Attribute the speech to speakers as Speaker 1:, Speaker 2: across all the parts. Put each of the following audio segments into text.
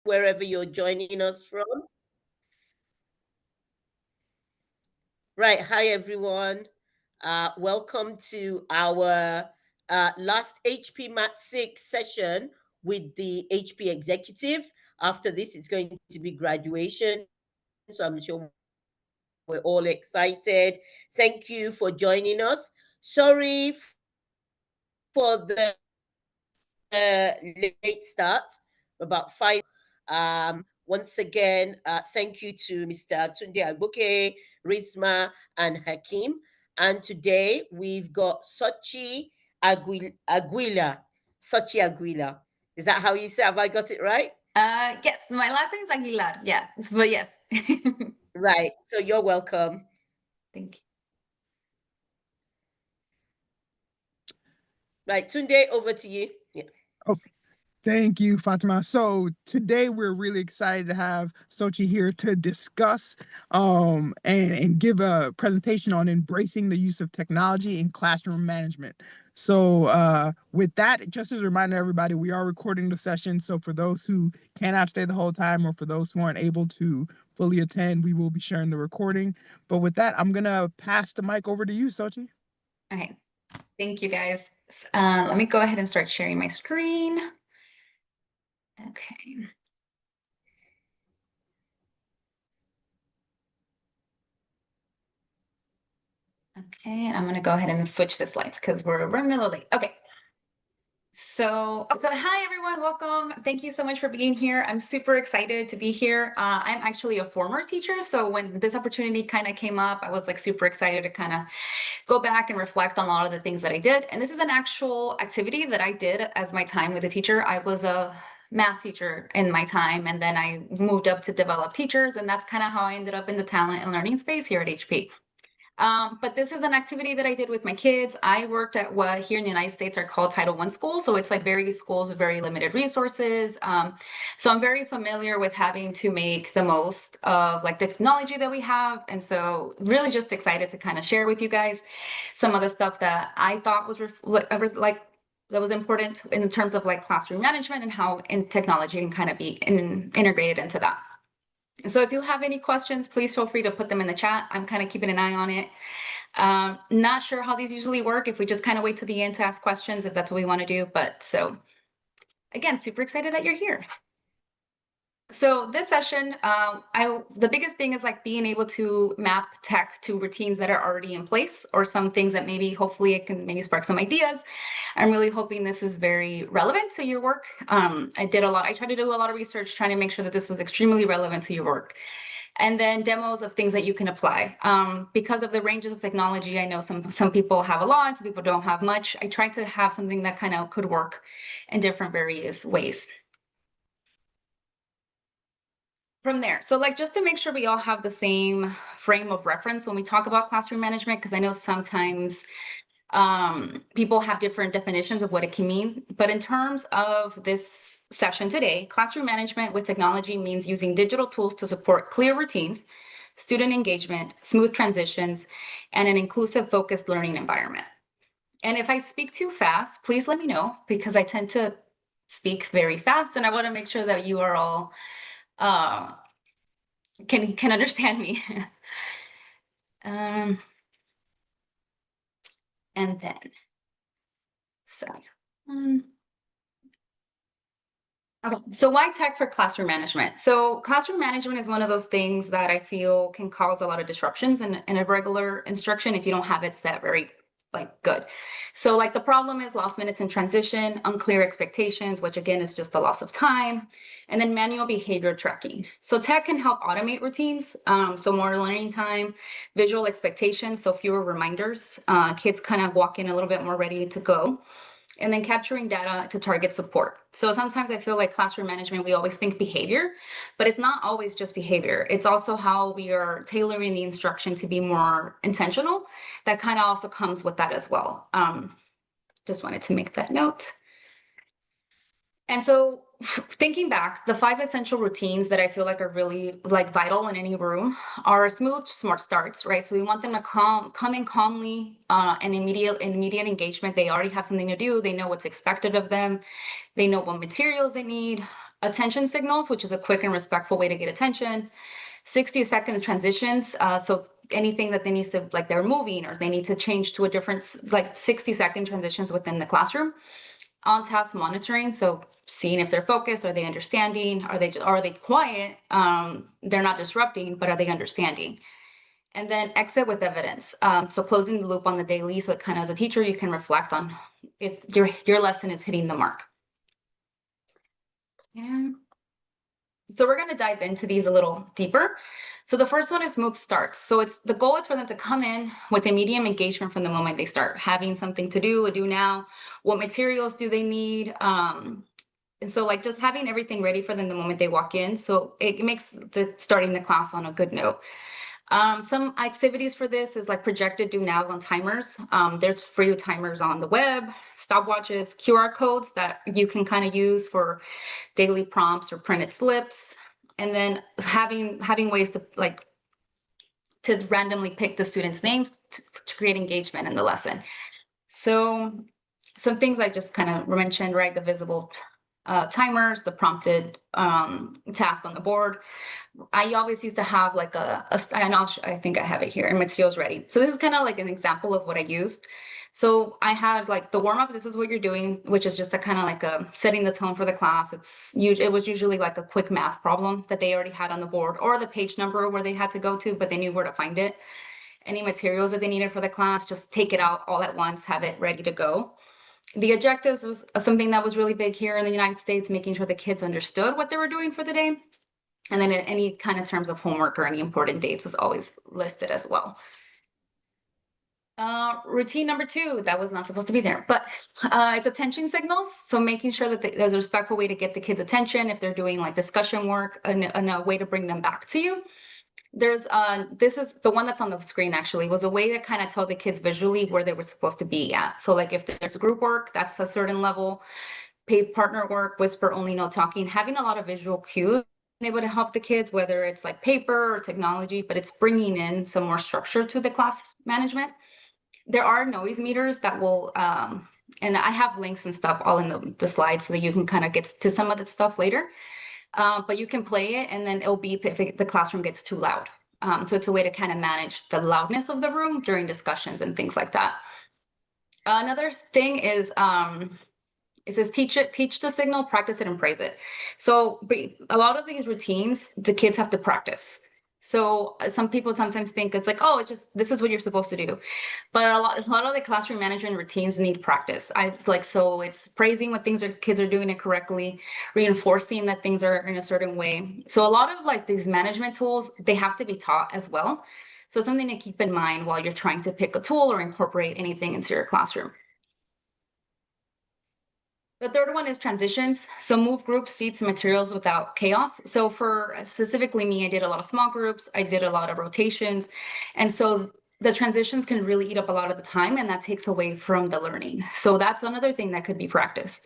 Speaker 1: wherever you're joining us from. Right. Hi, everyone. Welcome to our last HP Mat 6 session with the HP executives. After this, it's going to be graduation. So I'm sure we're all excited. Thank you for joining us. Sorry for the late start, about 5. Once again, thank you to Mr. Tunde Agboke, Rizma, and Hakim. And today we've got Aguila. Sochi Aguila. Is that how you say? Have I got it right?
Speaker 2: Yes, my last name is Aguilar. Yeah, but yes.
Speaker 1: Right. So you're welcome.
Speaker 2: Thank you.
Speaker 1: Right, Tunde, over to you. Yeah.
Speaker 3: Okay. Thank you, Fatima. So today we're really excited to have Xochitl here to discuss and give a presentation on embracing the use of technology in classroom management. So with that, just as a reminder to everybody, we are recording the session. So for those who cannot stay the whole time or for those who aren't able to fully attend, we will be sharing the recording. But with that, I'm gonna pass the mic over to you, Xochitl.
Speaker 2: Okay, thank you guys. Let me go ahead and start sharing my screen. Okay. Okay, I'm gonna go ahead and switch this slide because we're running a little late. Okay. So hi everyone, welcome. Thank you so much for being here. I'm super excited to be here. I'm actually a former teacher, so when this opportunity kind of came up, I was like super excited to kind of go back and reflect on a lot of the things that I did. And this is an actual activity that I did as my time with a teacher. I was a math teacher in my time, and then I moved up to develop teachers, and that's kind of how I ended up in the talent and learning space here at HP. But this is an activity that I did with my kids. I worked at what here in the United States are called Title I schools. So it's like very schools with very limited resources. So I'm very familiar with having to make the most of like the technology that we have. And so really just excited to kind of share with you guys some of the stuff that I thought was like that was important in terms of like classroom management and how in technology can kind of be integrated into that. So if you have any questions, please feel free to put them in the chat. I'm kind of keeping an eye on it. Not sure how these usually work, if we just kind of wait to the end to ask questions, if that's what we want to do. But so again, super excited that you're here. So this session, the biggest thing is like being able to map tech to routines that are already in place or some things that maybe hopefully it can maybe spark some ideas. I'm really hoping this is very relevant to your work. I tried to do a lot of research trying to make sure that this was extremely relevant to your work. And then demos of things that you can apply. Because of the ranges of technology, I know some people have a lot, some people don't have much. I tried to have something that kind of could work in different various ways. From there, so like just to make sure we all have the same frame of reference when we talk about classroom management, because I know sometimes people have different definitions of what it can mean. But in terms of this session today, classroom management with technology means using digital tools to support clear routines, student engagement, smooth transitions, and an inclusive, focused learning environment. And if I speak too fast, please let me know, because I tend to speak very fast and I want to make sure that you are all can understand me. And then, okay, so why tech for classroom management? So classroom management is one of those things that I feel can cause a lot of disruptions in a regular instruction if you don't have it set very good. So like the problem is lost minutes in transition, unclear expectations, which again is just the loss of time, and then manual behavior tracking. So tech can help automate routines, so more learning time, visual expectations, so fewer reminders, kids kind of walk in a little bit more ready to go, and then capturing data to target support. So sometimes I feel like classroom management, we always think behavior, but it's not always just behavior. It's also how we are tailoring the instruction to be more intentional. That kind of also comes with that as well. Just wanted to make that note. And so thinking back, the 5 essential routines that I feel like are really like vital in any room are smooth, smart starts, right? So we want them to come in calmly and immediate engagement. They already have something to do. They know what's expected of them. They know what materials they need. attention signals, which is a quick and respectful way to get attention, 60-second transitions. So anything that they need to, like they're moving or they need to change to a different, like 60-second transitions within the classroom. On-task monitoring, so seeing if they're focused, are they understanding, are they quiet, they're not disrupting, but are they understanding? And then exit with evidence. So closing the loop on the daily, so it kind of, as a teacher, you can reflect on if your lesson is hitting the mark. Yeah. So we're going to dive into these a little deeper. So the first one is smooth starts. So the goal is for them to come in with immediate engagement from the moment they start, having something to do, a do now, what materials do they need, and so like just having everything ready for them the moment they walk in. So it makes starting the class on a good note. Some activities for this is like projected do nows on timers. There's free timers on the web, stopwatches, QR codes that you can kind of use for daily prompts or printed slips. And then having ways to randomly pick the students' names to create engagement in the lesson. So some things I just kind of mentioned, right? The visible timers, the prompted tasks on the board. I always used to have like I think I have it here in materials ready. So this is kind of like an example of what I used. So I had like the warm up, this is what you're doing, which is just a kind of like setting the tone for the class. It was usually like a quick math problem that they already had on the board or the page number where they had to go to, but they knew where to find it. Any materials that they needed for the class, just take it out all at once, have it ready to go. The objectives was something that was really big here in the United States, making sure the kids understood what they were doing for the day. And then any kind of terms of homework or any important dates was always listed as well. Routine number 2, that was not supposed to be there, but it's attention signals. So making sure that there's a respectful way to get the kids' attention if they're doing like discussion work and a way to bring them back to you. There's this is the one that's on the screen actually, was a way to kind of tell the kids visually where they were supposed to be at. So like if there's group work, that's a certain level, paid partner work, whisper only, no talking, having a lot of visual cues able to help the kids, whether it's like paper or technology, but it's bringing in some more structure to the class management. There are noise meters that will, and I have links and stuff all in the slides so that you can kind of get to some of that stuff later. But you can play it and then it'll beep if the classroom gets too loud. So it's a way to kind of manage the loudness of the room during discussions and things like that. Another thing is, it says teach the signal, practice it, and praise it. So a lot of these routines, the kids have to practice. So some people sometimes think it's like, oh, it's just, this is what you're supposed to do. But a lot of the classroom management routines need practice. So it's praising what kids are doing it correctly, reinforcing that things are in a certain way. So a lot of like these management tools, they have to be taught as well. So something to keep in mind while you're trying to pick a tool or incorporate anything into your classroom. The third one is transitions. So move groups, seats, and materials without chaos. So for specifically me, I did a lot of small groups. I did a lot of rotations. And so the transitions can really eat up a lot of the time, and that takes away from the learning. So that's another thing that could be practiced,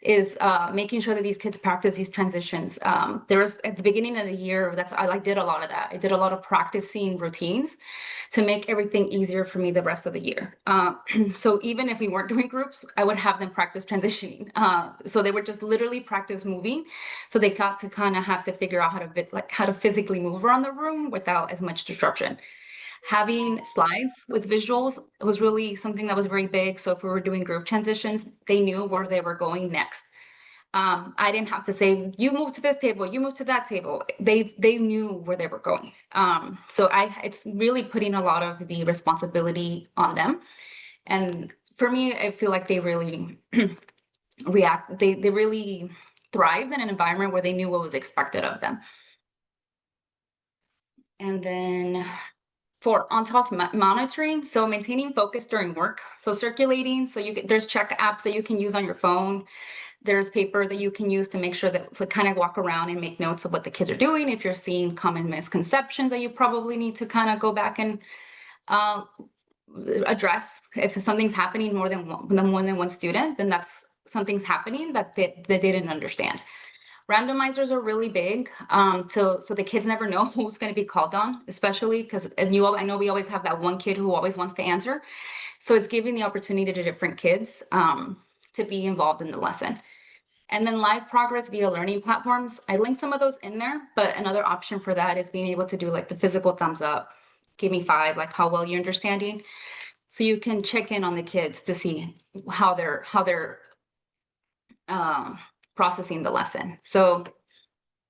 Speaker 2: is making sure that these kids practice these transitions. There's at the beginning of the year, I did a lot of that. I did a lot of practicing routines to make everything easier for me the rest of the year. So even if we weren't doing groups, I would have them practice transitioning. So they would just literally practice moving. So they got to kind of have to figure out how to physically move around the room without as much disruption. Having slides with visuals was really something that was very big. So if we were doing group transitions, they knew where they were going next. I didn't have to say, you move to this table, you move to that table. They knew where they were going. So it's really putting a lot of the responsibility on them. And for me, I feel like they really they really thrived in an environment where they knew what was expected of them. And then for on-task monitoring, so maintaining focus during work, so circulating, so there's check apps that you can use on your phone. There's paper that you can use to make sure that to kind of walk around and make notes of what the kids are doing. If you're seeing common misconceptions that you probably need to kind of go back and address. If something's happening more than one student, then that's something's happening that they didn't understand. Randomizers are really big, so the kids never know who's going to be called on, especially because I know we always have that one kid who always wants to answer. So it's giving the opportunity to different kids to be involved in the lesson. And then live progress via learning platforms. I linked some of those in there, but another option for that is being able to do like the physical thumbs up, give me 5, like how well you're understanding. So you can check in on the kids to see how they're processing the lesson. So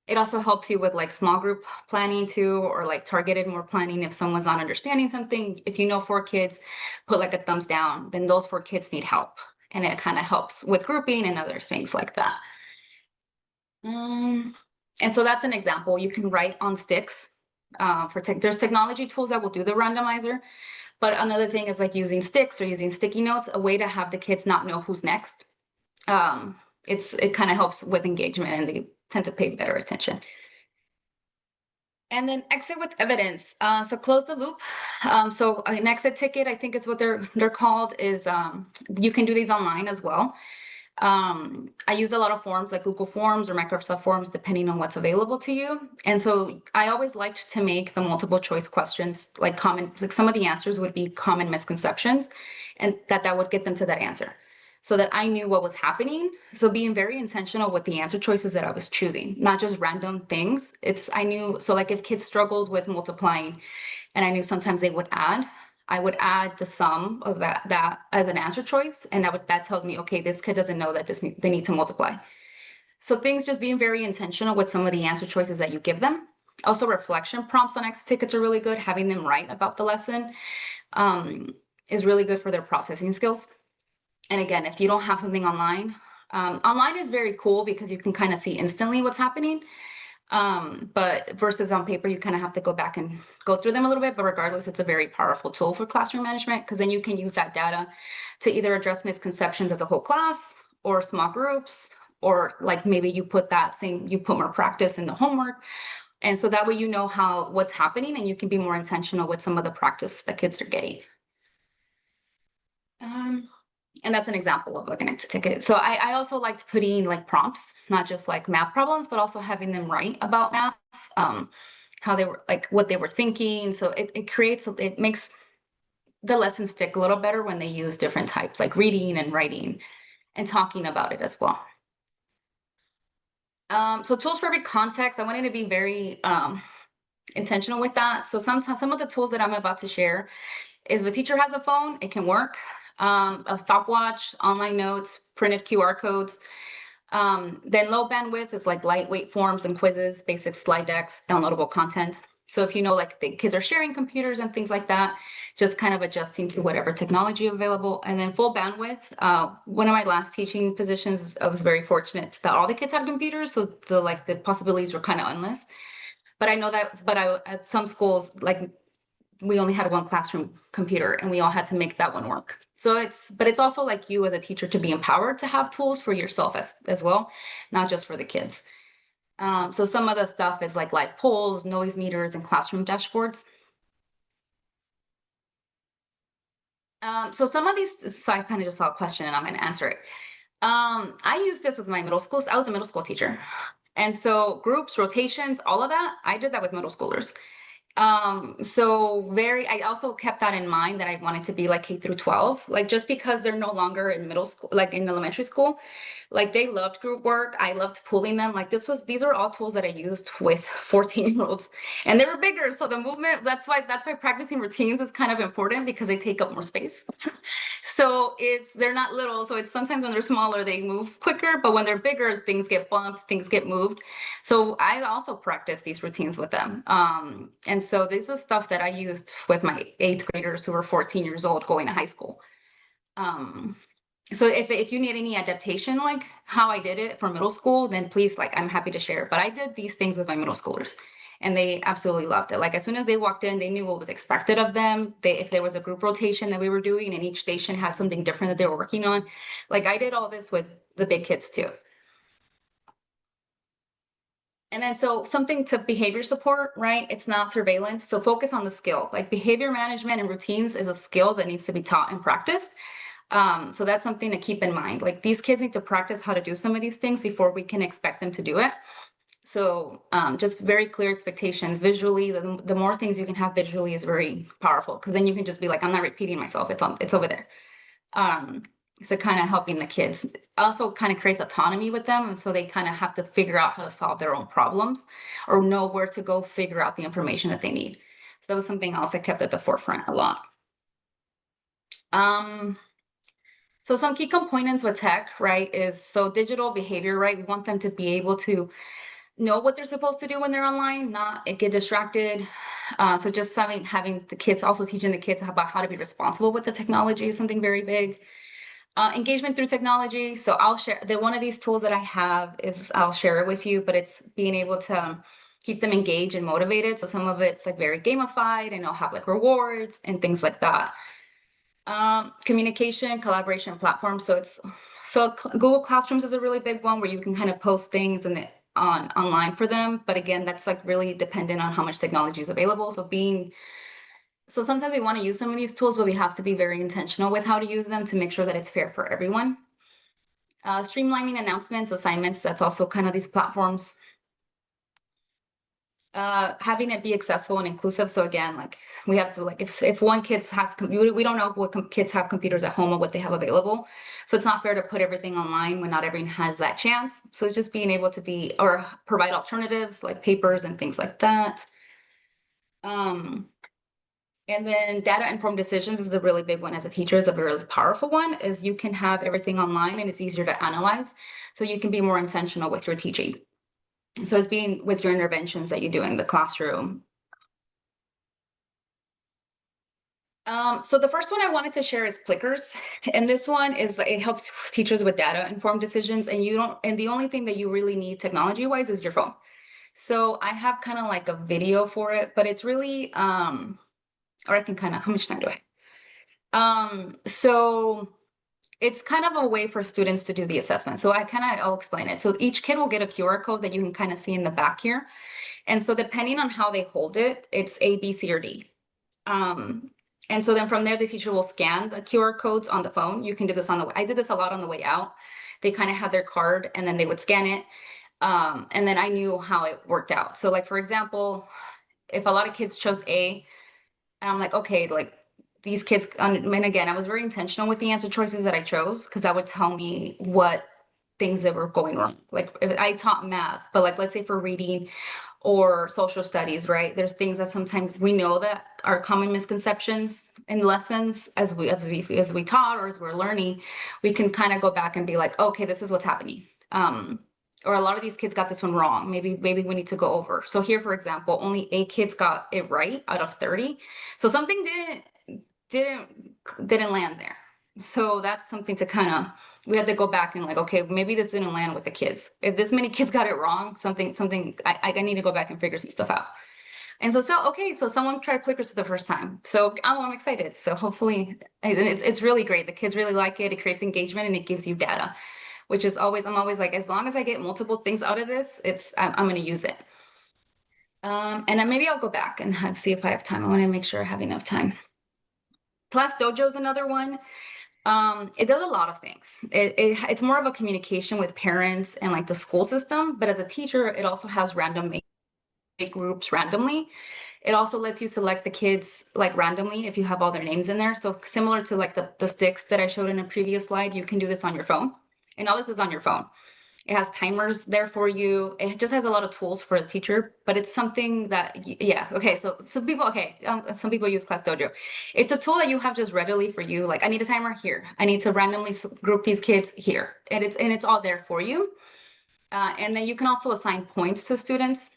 Speaker 2: it also helps you with like small group planning too, or like targeted more planning. If someone's not understanding something, if you know 4 kids put like a thumbs down, then those 4 kids need help. And it kind of helps with grouping and other things like that. And so that's an example. You can write on sticks. There's technology tools that will do the randomizer. But another thing is like using sticks or using sticky notes, a way to have the kids not know who's next. It kind of helps with engagement, and they tend to pay better attention. And then exit with evidence. So close the loop. So an exit ticket, I think is what they're called, is you can do these online as well. I use a lot of forms like Google Forms or Microsoft Forms, depending on what's available to you. And so I always liked to make the multiple choice questions like some of the answers would be common misconceptions, and that would get them to that answer, so that I knew what was happening. So being very intentional with the answer choices that I was choosing, not just random things. I knew, so like if kids struggled with multiplying, and I knew sometimes I would add the sum of that as an answer choice, and that tells me, okay, this kid doesn't know that they need to multiply. So things just being very intentional with some of the answer choices that you give them. Also, reflection prompts on exit tickets are really good. Having them write about the lesson is really good for their processing skills. And again, if you don't have something online, online is very cool because you can kind of see instantly what's happening. But versus on paper, you kind of have to go back and go through them a little bit. But regardless, it's a very powerful tool for classroom management, because then you can use that data to either address misconceptions as a whole class or small groups, or like maybe you put more practice in the homework. And so that way you know what's happening, and you can be more intentional with some of the practice that kids are getting. And that's an example of like an exit ticket. So I also liked putting like prompts, not just like math problems, but also having them write about math, how they were, like what they were thinking. So it makes the lesson stick a little better when they use different types, like reading and writing and talking about it as well. So tools for every context, I wanted to be very intentional with that. So sometimes some of the tools that I'm about to share is if a teacher has a phone, it can work. A stopwatch, online notes, printed QR codes. Then low bandwidth is like lightweight forms and quizzes, basic slide decks, downloadable content. So if you know like the kids are sharing computers and things like that, just kind of adjusting to whatever technology available. And then full bandwidth. One of my last teaching positions, I was very fortunate that all the kids had computers, so the possibilities were kind of endless. But I know that, at some schools, like we only had one classroom computer and we all had to make that one work. So it's also like you as a teacher to be empowered to have tools for yourself as well, not just for the kids. So some of the stuff is like live polls, noise meters, and classroom dashboards. So some of these, so I kind of just saw a question and I'm going to answer it. I used this with my middle school. I was a middle school teacher. And so groups, rotations, all of that, I did that with middle schoolers. I also kept that in mind, that I wanted to be like K through 12, like just because they're no longer in middle school, like in elementary school, like they loved group work. I loved pulling them. Like these are all tools that I used with 14-year-olds, and they were bigger. So the movement, that's why practicing routines is kind of important, because they take up more space. So they're not little. So it's sometimes when they're smaller, they move quicker, but when they're bigger, things get bumped, things get moved. So I also practice these routines with them. And so this is stuff that I used with my 8th graders who were 14 years old going to high school. So if you need any adaptation, like how I did it for middle school, then please, like, I'm happy to share. But I did these things with my middle schoolers, and they absolutely loved it. Like as soon as they walked in, they knew what was expected of them. If there was a group rotation that we were doing and each station had something different that they were working on, like I did all this with the big kids too. And then so something to behavior support, right? It's not surveillance. So focus on the skill. Like behavior management and routines is a skill that needs to be taught and practiced. So that's something to keep in mind. Like these kids need to practice how to do some of these things before we can expect them to do it. So just very clear expectations visually. The more things you can have visually is very powerful, because then you can just be like, I'm not repeating myself. It's over there. So kind of helping the kids also kind of creates autonomy with them. And so they kind of have to figure out how to solve their own problems or know where to go figure out the information that they need. So that was something else I kept at the forefront a lot. So some key components with tech, right, is so digital behavior, right? We want them to be able to know what they're supposed to do when they're online, not get distracted. So just having the kids, also teaching the kids about how to be responsible with the technology is something very big. Engagement through technology. So I'll share one of these tools that I have is I'll share it with you, but it's being able to keep them engaged and motivated. So some of it's like very gamified and I'll have like rewards and things like that. Communication, collaboration platforms. So Google Classrooms is a really big one where you can kind of post things and online for them. But again, that's like really dependent on how much technology is available. So sometimes we want to use some of these tools, but we have to be very intentional with how to use them to make sure that it's fair for everyone. Streamlining announcements, assignments, that's also kind of these platforms. Having it be accessible and inclusive. So again, like we have to like if one kid has we don't know what kids have computers at home or what they have available. So it's not fair to put everything online when not everyone has that chance. So it's just being able to be or provide alternatives like papers and things like that. And then data informed decisions is a really big one as a teacher, is a really powerful one, is you can have everything online and it's easier to analyze. So you can be more intentional with your teaching. So it's being with your interventions that you do in the classroom. So the first one I wanted to share is clickers. And this one is it helps teachers with data informed decisions. And the only thing that you really need technology wise is your phone. So I have kind of like a video for it, but it's really, or I can how much time do I? So it's kind of a way for students to do the assessment. So I'll explain it. So each kid will get a QR code that you can kind of see in the back here. And so depending on how they hold it, it's A, B, C, or D. And so then from there, the teacher will scan the QR codes on the phone. You can do this I did this a lot on the way out. They kind of had their card and then they would scan it. And then I knew how it worked out. So like, for example, if a lot of kids chose A, and I'm like, okay, like these kids, and again, I was very intentional with the answer choices that I chose because that would tell me what things that were going wrong. Like if I taught math, but like let's say for reading or social studies, right? There's things that sometimes we know that are common misconceptions in lessons as we taught or as we're learning, we can kind of go back and be like, okay, this is what's happening. Or a lot of these kids got this one wrong. Maybe we need to go over. So here, for example, only 8 kids got it right out of 30. So something didn't land there. So that's something to we had to go back and like, okay, maybe this didn't land with the kids. If this many kids got it wrong, something I need to go back and figure some stuff out. And so okay, so someone tried clickers for the first time. So I'm excited. So hopefully it's really great. The kids really like it. It creates engagement and it gives you data, which is I'm always like, as long as I get multiple things out of this, I'm going to use it. And then maybe I'll go back and see if I have time. I want to make sure I have enough time. Class Dojo is another one. It does a lot of things. It's more of a communication with parents and like the school system, but as a teacher, it also has random make groups randomly. It also lets you select the kids like randomly if you have all their names in there. So similar to like the sticks that I showed in a previous slide, you can do this on your phone. And all this is on your phone. It has timers there for you. It just has a lot of tools for the teacher, but it's something that, yeah, okay. So some people use Class Dojo. It's a tool that you have just readily for you. Like I need a timer here. I need to randomly group these kids here. And it's all there for you. And then you can also assign points to students,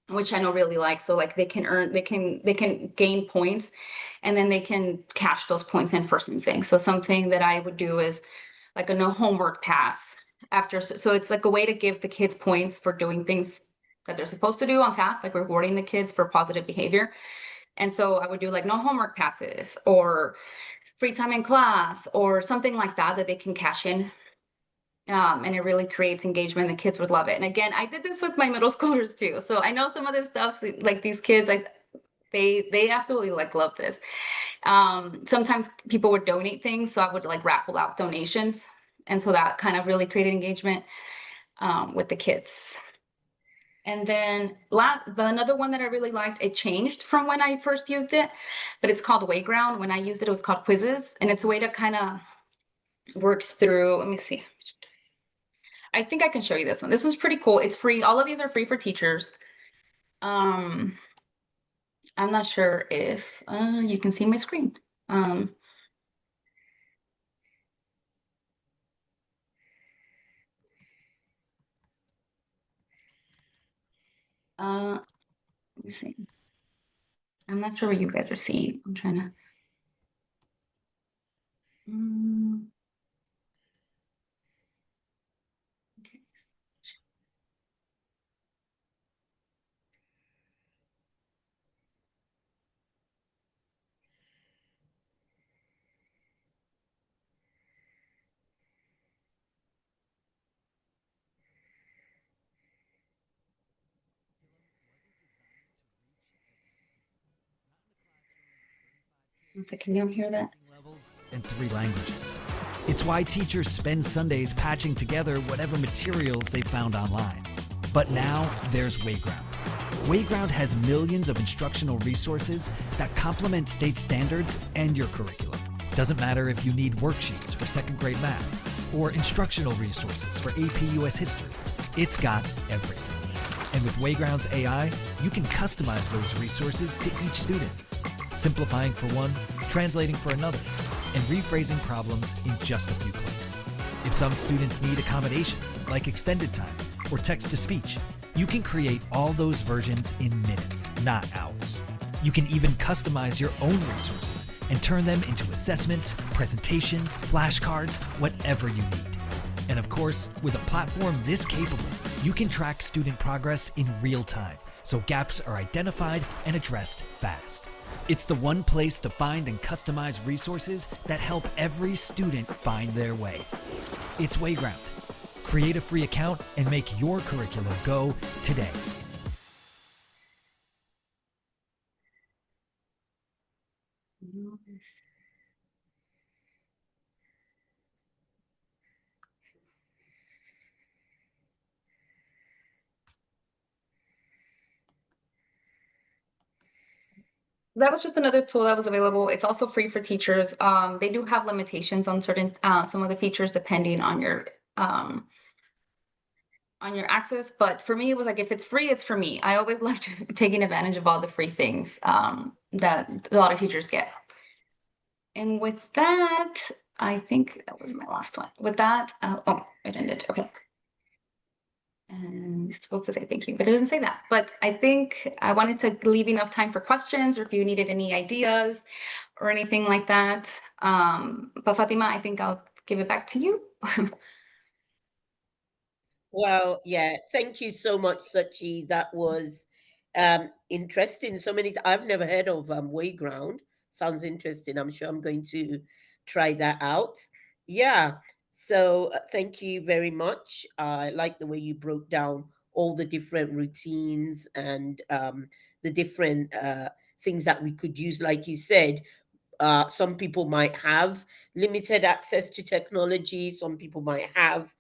Speaker 2: which I know really like. So like they can gain points and then they can cash those points in for something. So something that I would do is like a no homework pass after. So it's like a way to give the kids points for doing things that they're supposed to do on task, like rewarding the kids for positive behavior. And so I would do like no homework passes or free time in class or something like that they can cash in. And it really creates engagement. The kids would love it. And again, I did this with my middle schoolers too. So I know some of this stuff, like these kids, they absolutely like love this. Sometimes people would donate things. So I would like raffle out donations. And so that kind of really created engagement with the kids. And then another one that I really liked, it changed from when I first used it, but it's called Wayground. When I used it, it was called Quizzes. And it's a way to kind of worked through, let me see. I think I can show you this one. This one's pretty cool. It's free. All of these are free for teachers. I'm not sure if you can see my screen. Let me see. I'm not sure what you guys are seeing. I'm trying to. Okay. Can you hear that?
Speaker 4: Levels and 3 languages. It's why teachers spend Sundays patching together whatever materials they found online. But now there's Wayground. Wayground has millions of instructional resources that complement state standards and your curriculum. Doesn't matter if you need worksheets for 2nd grade math or instructional resources for AP US history. It's got everything. And with Wayground's AI, you can customize those resources to each student, simplifying for one, translating for another, and rephrasing problems in just a few clicks. If some students need accommodations, like extended time or text-to-speech, you can create all those versions in minutes, not hours. You can even customize your own resources and turn them into assessments, presentations, flashcards, whatever you need. And of course, with a platform this capable, you can track student progress in real time, so gaps are identified and addressed fast. It's the one place to find and customize resources that help every student find their way. It's Wayground. Create a free account and make your curriculum go today.
Speaker 2: That was just another tool that was available. It's also free for teachers. They do have limitations on certain some of the features depending on your access. But for me, it was like, if it's free, it's for me. I always loved taking advantage of all the free things that a lot of teachers get. And with that, I think that was my last one. With that, oh, it ended. Okay. And it's supposed to say thank you, but it doesn't say that. But I think I wanted to leave enough time for questions, or if you needed any ideas or anything like that. But Fatima, I think I'll give it back to you.
Speaker 1: Well, yeah, thank you so much, Sachi. That was interesting. I've never heard of Wayground. Sounds interesting. I'm sure I'm going to try that out. Yeah. So thank you very much. I like the way you broke down all the different routines and the different things that we could use. Like you said, some people might have limited access to technology. Some people might have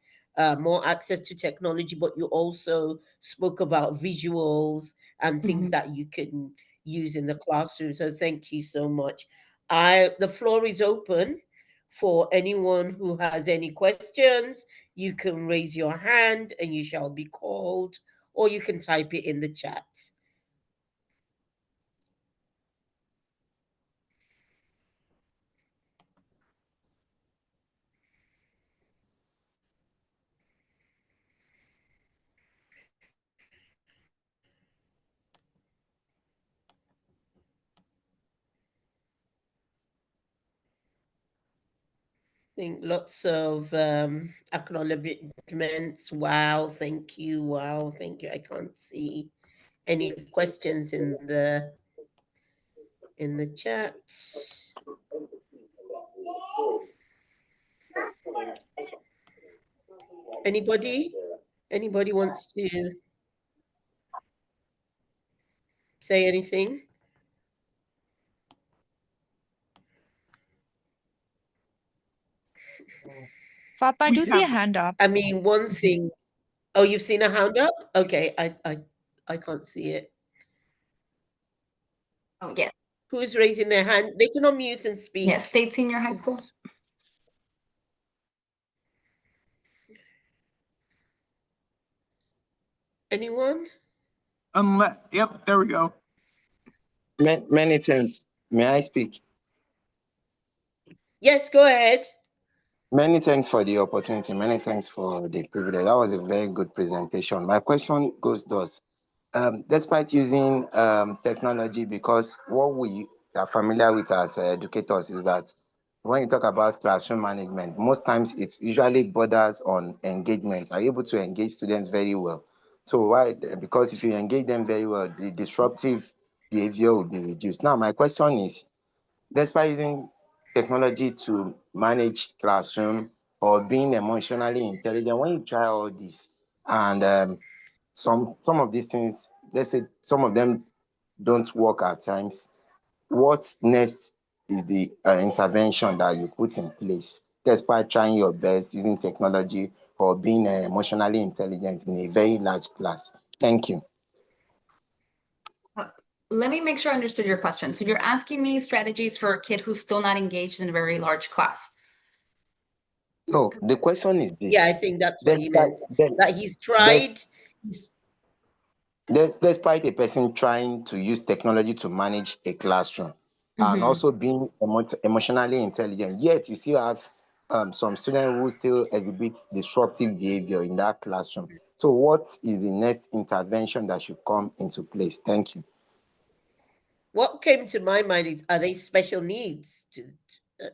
Speaker 1: more access to technology, but you also spoke about visuals and things
Speaker 2: Mhm.
Speaker 1: that you can use in the classroom. So thank you so much. The floor is open for anyone who has any questions. You can raise your hand and you shall be called, or you can type it in the chat. Think lots of acknowledgements. Wow, thank you. Wow, thank you. I can't see any questions in the chat. Anybody? Anybody wants to say anything?
Speaker 5: Fatma, I
Speaker 3: We
Speaker 5: do see a
Speaker 3: have
Speaker 5: hand up.
Speaker 1: I mean, one thing. Oh, you've seen a hand up? Okay, I can't see it.
Speaker 2: Oh, yes.
Speaker 1: Who's raising their hand? They can unmute and
Speaker 2: Yes,
Speaker 1: speak.
Speaker 2: State Senior High School.
Speaker 1: 'Cause Anyone?
Speaker 3: Yep, there we go.
Speaker 5: Many things. May I speak?
Speaker 1: Yes, go ahead.
Speaker 5: Many thanks for the opportunity. Many thanks for the privilege. That was a very good presentation. My question goes thus. Despite using technology, because what we are familiar with as educators is that when you talk about classroom management, most times it usually borders on engagement. Are you able to engage students very well? So why? Because if you engage them very well, the disruptive behavior will be reduced. Now, my question is, despite using technology to manage classroom or being emotionally intelligent, when you try all this and some of these things, let's say some of them don't work at times, what next is the intervention that you put in place despite trying your best using technology or being emotionally intelligent in a very large class? Thank you.
Speaker 2: Let me make sure I understood your question. So you're asking me strategies for a kid who's still not engaged in a very large class.
Speaker 5: No, the question is
Speaker 1: Yeah, I
Speaker 5: this.
Speaker 1: think that's what he
Speaker 5: Despite,
Speaker 1: meant. That he's
Speaker 5: des-
Speaker 1: tried.
Speaker 5: Despite a person trying to use technology to manage a classroom and
Speaker 2: Mhm.
Speaker 5: also being emotionally intelligent, yet you still have some students who still exhibit disruptive behavior in that classroom. So, what is the next intervention that should come into place? Thank you.
Speaker 1: What came to my mind is, are they special needs? Uh,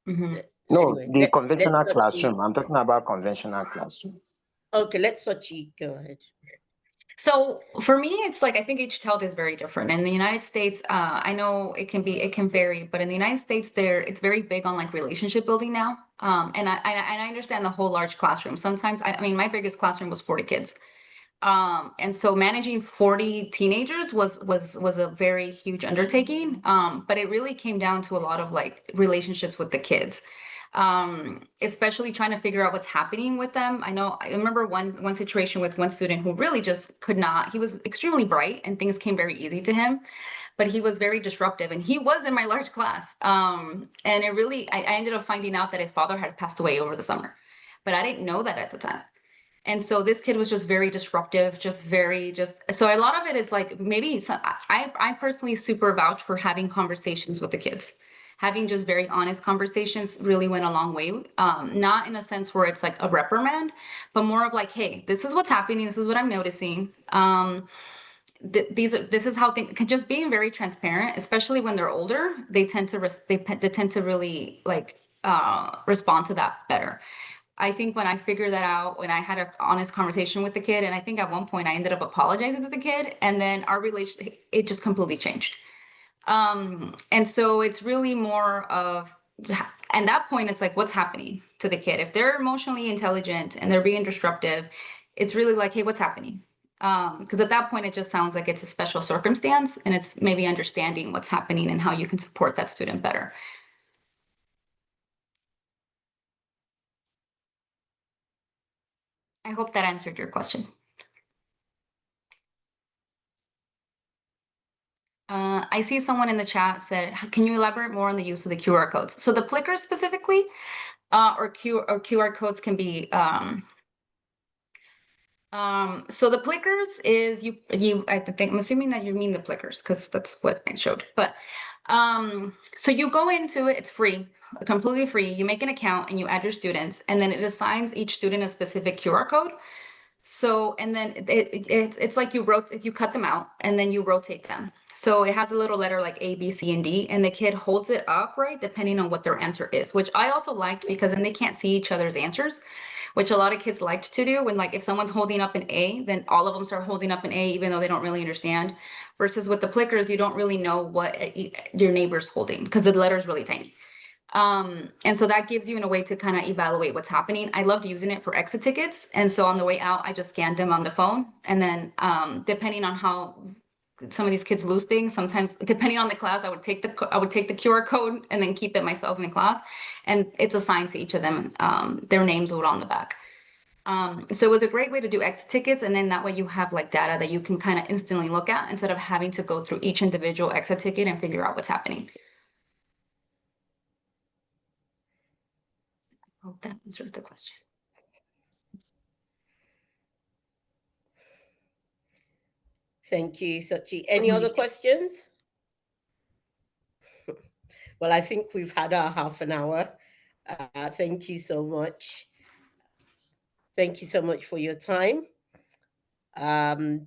Speaker 2: Mhm.
Speaker 5: No,
Speaker 1: anyway,
Speaker 5: the
Speaker 1: let's
Speaker 5: conventional
Speaker 1: Sochi.
Speaker 5: classroom. I'm talking about conventional classroom.
Speaker 1: Okay, let Sochi go ahead.
Speaker 2: So for me, it's like I think each child is very different. In the United States, I know it can vary, but in the United States, it's very big on like relationship building now. And I understand the whole large classroom. Sometimes I mean my biggest classroom was 40 kids. And so managing 40 teenagers was a very huge undertaking. But it really came down to a lot of like relationships with the kids, especially trying to figure out what's happening with them. I remember one situation with one student who really just could not. He was extremely bright and things came very easy to him, but he was very disruptive, and he was in my large class. And it really, I ended up finding out that his father had passed away over the summer, but I didn't know that at the time. And so this kid was just very disruptive, so a lot of it is like maybe I personally super vouch for having conversations with the kids. Having just very honest conversations really went a long way. Not in a sense where it's like a reprimand, but more of like, hey, this is what's happening. This is what I'm noticing. This is how things, just being very transparent, especially when they're older, they tend to they tend to really like respond to that better. I think when I figured that out, when I had an honest conversation with the kid, and I think at one point I ended up apologizing to the kid, and then our relation, it just completely changed. And so it's really more of, and that point, it's like, what's happening to the kid? If they're emotionally intelligent and they're being disruptive, it's really like, hey, what's happening? Because at that point, it just sounds like it's a special circumstance, and it's maybe understanding what's happening and how you can support that student better. I hope that answered your question. I see someone in the chat said, can you elaborate more on the use of the QR codes? So the Plickers specifically, or QR codes can be, so the Plickers is I think, I'm assuming that you mean the Plickers because that's what I showed. But, so you go into it, it's free, completely free. You make an account and you add your students, and then it assigns each student a specific QR code. So, and then it's like you cut them out and then you rotate them. So it has a little letter like A, B, C, and D, and the kid holds it up, right, depending on what their answer is, which I also liked because then they can't see each other's answers, which a lot of kids liked to do. When like if someone's holding up an A, then all of them start holding up an A, even though they don't really understand. Versus with the Plickers, you don't really know what your neighbor's holding because the letter's really tiny. And so that gives you in a way to kind of evaluate what's happening. I loved using it for exit tickets. And so on the way out, I just scanned them on the phone. And then depending on how some of these kids lose things, sometimes depending on the class, I would take the QR code and then keep it myself in the class. And it's assigned to each of them. Their names would on the back. So it was a great way to do exit tickets. And then that way you have like data that you can kind of instantly look at instead of having to go through each individual exit ticket and figure out what's happening. I hope that answered the question.
Speaker 1: Thank you, Sochi. Any other questions? Well, I think we've had our half an hour. Thank you so much. Thank you so much for your time. I'm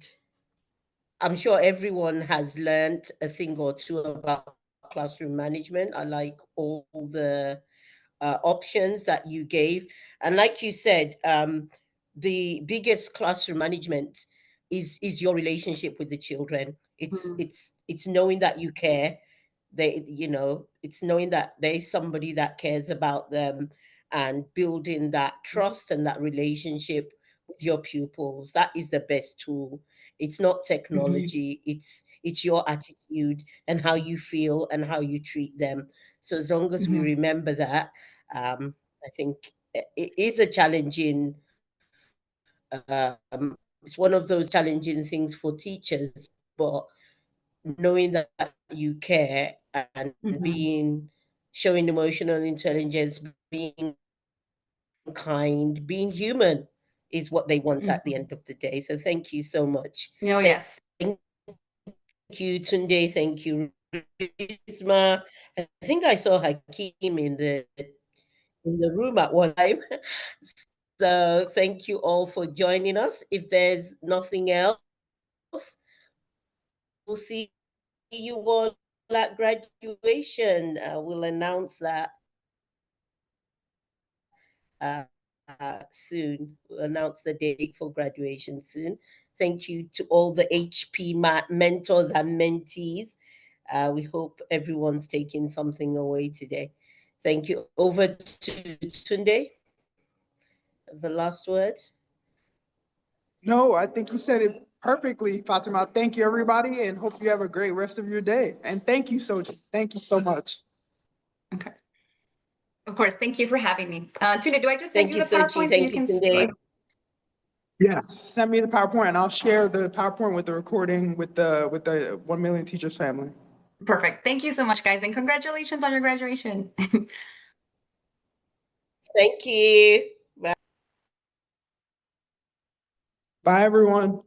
Speaker 1: sure everyone has learned a thing or two about classroom management. I like all the options that you gave. And like you said, the biggest classroom management is your relationship with the children. It's knowing that you care. It's knowing that there is somebody that cares about them and building that trust and that relationship with your pupils. That is the best tool. It's not technology. It's your attitude and how you feel and how you treat them. So as long as we remember that, I think it is a challenging. It's one of those challenging things for teachers, but knowing that you care and being showing emotional intelligence, being kind, being human is what they want at the end of the day. So thank you so much.
Speaker 2: Oh, yes.
Speaker 1: Thank you, Tunde. Thank you, Risma. I think I saw Hakeem in the room at one time. So thank you all for joining us. If there's nothing else, we'll see you all at graduation. We'll announce that soon. We'll announce the date for graduation soon. Thank you to all the HP mentors and mentees. We hope everyone's taking something away today. Thank you. Over to Tunde. The last word.
Speaker 3: No, I think you said it perfectly, Fatima. Thank you, everybody, and hope you have a great rest of your day. And thank you, Sochi. Thank you so much.
Speaker 2: Okay. Of course. Thank you for having me. Tuna, do I just send
Speaker 1: Thank
Speaker 2: you
Speaker 1: you,
Speaker 2: the
Speaker 1: Sochi.
Speaker 2: PowerPoint so you
Speaker 1: Thank you,
Speaker 2: can
Speaker 1: Tunde.
Speaker 3: Yes, send me the PowerPoint, and I'll share the PowerPoint with the recording with the 1 Million Teachers family.
Speaker 2: Perfect. Thank you so much, guys, and congratulations on your graduation.
Speaker 1: Thank you. Bye.
Speaker 3: Bye, everyone.